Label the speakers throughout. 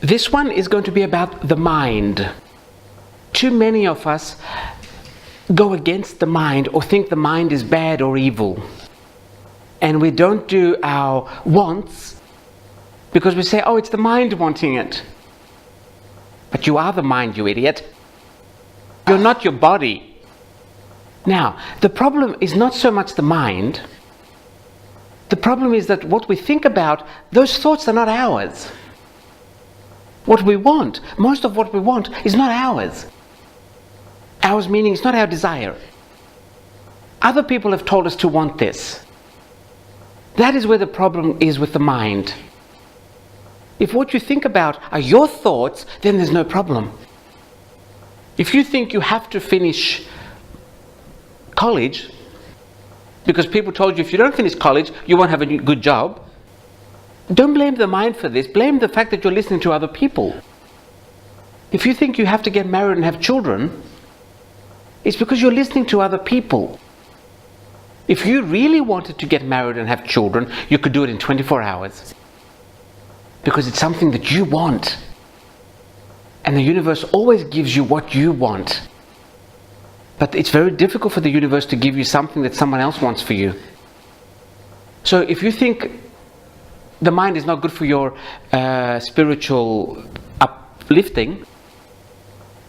Speaker 1: This one is going to be about the mind. Too many of us go against the mind or think the mind is bad or evil. And we don't do our wants because we say, oh, it's the mind wanting it. But you are the mind, you idiot. You're not your body. Now, the problem is not so much the mind. The problem is that what we think about, those thoughts are not ours. What we want, most of what we want, is not ours. Ours meaning it's not our desire. Other people have told us to want this. That is where the problem is with the mind. If what you think about are your thoughts, then there's no problem. If you think you have to finish college, because people told you if you don't finish college, you won't have a good job, don't blame the mind for this. Blame the fact that you're listening to other people. If you think you have to get married and have children, it's because you're listening to other people. If you really wanted to get married and have children, you could do it in 24 hours. Because it's something that you want. And the universe always gives you what you want. But it's very difficult for the universe to give you something that someone else wants for you. So if you think the mind is not good for your spiritual uplifting,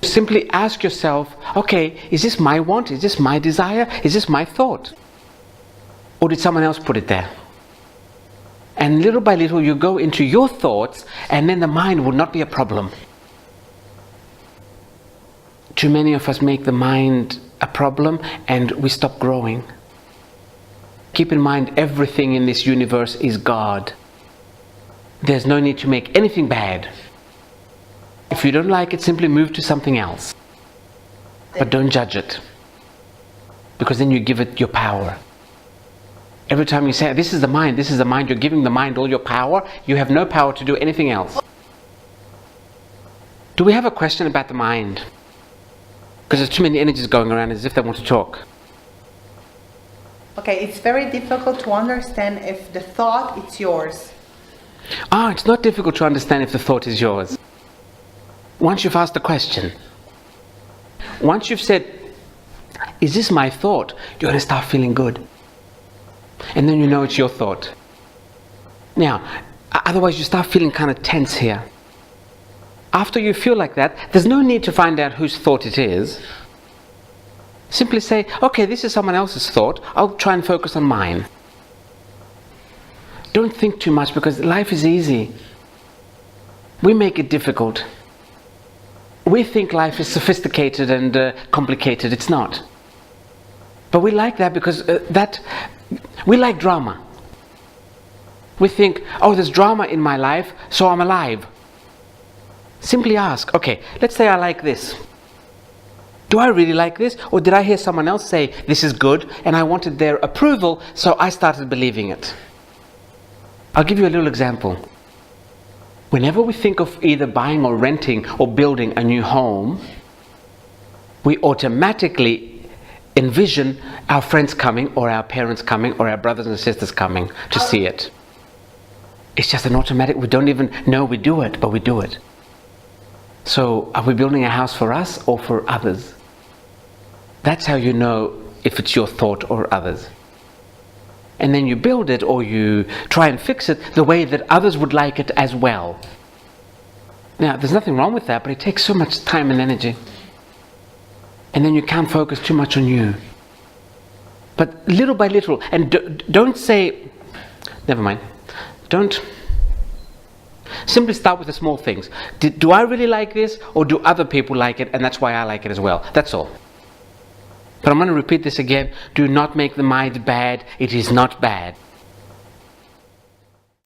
Speaker 1: simply ask yourself, okay, is this my want? Is this my desire? Is this my thought? Or did someone else put it there? And little by little you go into your thoughts, and then the mind will not be a problem. Too many of us make the mind a problem and we stop growing. Keep in mind, everything in this universe is God. There's no need to make anything bad. If you don't like it, simply move to something else. But don't judge it. Because then you give it your power. Every time you say, this is the mind, you're giving the mind all your power. You have no power to do anything else. Do we have a question about the mind? Because there's too many energies going around as if they want to talk.
Speaker 2: Okay, it's very difficult to understand if the thought is yours.
Speaker 1: It's not difficult to understand if the thought is yours. Once you've asked the question, once you've said, is this my thought? You're going to start feeling good. And then you know it's your thought. Now, otherwise you start feeling kind of tense here. After you feel like that, there's no need to find out whose thought it is. Simply say, okay, this is someone else's thought. I'll try and focus on mine. Don't think too much, because life is easy. We make it difficult. We think life is sophisticated and complicated. It's not. But we like that because we like drama. We think, oh, there's drama in my life, so I'm alive. Simply ask, okay, let's say I like this. Do I really like this? Or did I hear someone else say this is good and I wanted their approval, so I started believing it? I'll give you a little example. Whenever we think of either buying or renting or building a new home, we automatically envision our friends coming, or our parents coming, or our brothers and sisters coming to see it. It's just an automatic, we don't even know we do it, but we do it. So are we building a house for us or for others? That's how you know if it's your thought or others. And then you build it, or you try and fix it the way that others would like it as well. Now, there's nothing wrong with that, but it takes so much time and energy. And then you can't focus too much on you. But little by little, and don't say, never mind, don't. Simply start with the small things. Do I really like this, or do other people like it, and that's why I like it as well? That's all. But I'm going to repeat this again. Do not make the mind bad. It is not bad.